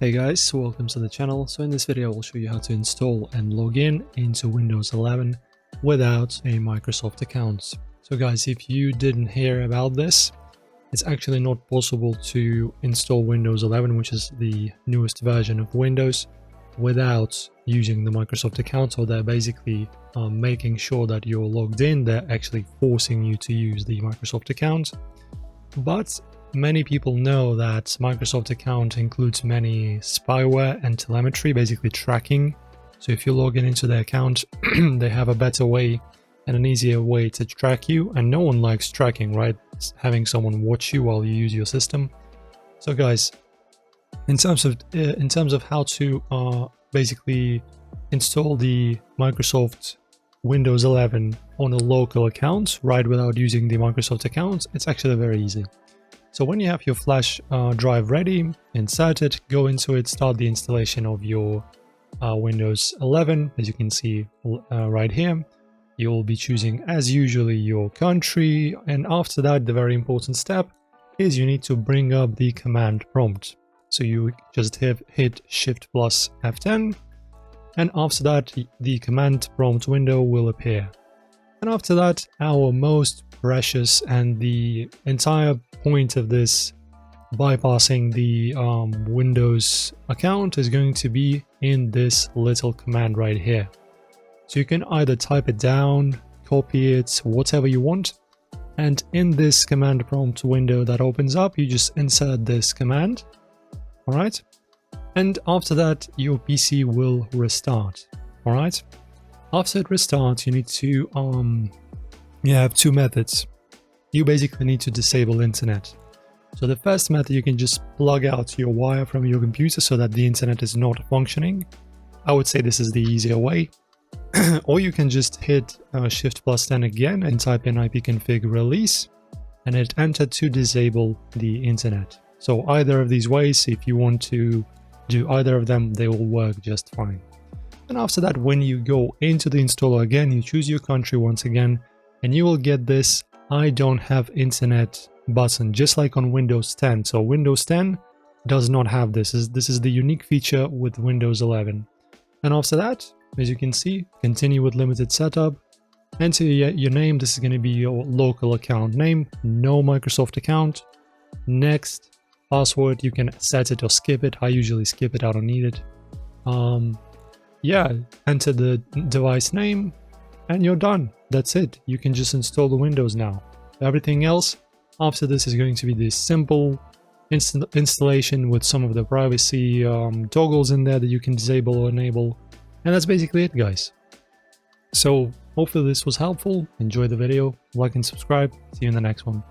Hey guys, welcome to the channel. So in this video I will show you how to install and log in into Windows 11 without a Microsoft account. So guys, if you didn't hear about this, it's actually not possible to install Windows 11, which is the newest version of Windows, without using the Microsoft account. So they're basically making sure that you're logged in. They're actually forcing you to use the Microsoft account. But many people know that Microsoft account includes many spyware and telemetry, basically tracking. So if you log in into their account, they have a better way and an easier way to track you. And no one likes tracking, right? It's having someone watch you while you use your system. So guys, in terms of how to basically install the Microsoft Windows 11 on a local account, right, without using the Microsoft account, it's actually very easy. So when you have your flash drive ready, insert it, go into it, start the installation of your Windows 11. As you can see right here, you will be choosing as usually your country, and after that the very important step is you need to bring up the command prompt. So you just hit Shift plus F10, and after that the command prompt window will appear. And after that, our most precious and the entire point of this bypassing the Windows account is going to be in this little command right here. So you can either type it down, copy it, whatever you want, and in this command prompt window that opens up, you just insert this command. All right, and after that your PC will restart. All right, after it restarts, you need to you have two methods. You basically need to disable internet. So the first method, you can just plug out your wire from your computer so that the internet is not functioning. I would say this is the easier way. Or you can just hit Shift plus 10 again and type in ipconfig release and hit enter to disable the internet. So either of these ways, if you want to do either of them, they will work just fine. And after that, when you go into the installer again, you choose your country once again, and you will get this I don't have internet button, just like on Windows 10. So Windows 10 does not have this. This is the unique feature with Windows 11. And after that, as you can see, continue with limited setup, enter your name. This is going to be your local account name, no Microsoft account. Next, password, you can set it or skip it. I usually skip it, I don't need it. Yeah, enter the device name and you're done. That's it. You can just install the Windows now. Everything else after this is going to be this simple installation with some of the privacy toggles in there that you can disable or enable. And that's basically it, guys. So hopefully this was helpful. Enjoy the video, like and subscribe. See you in the next one.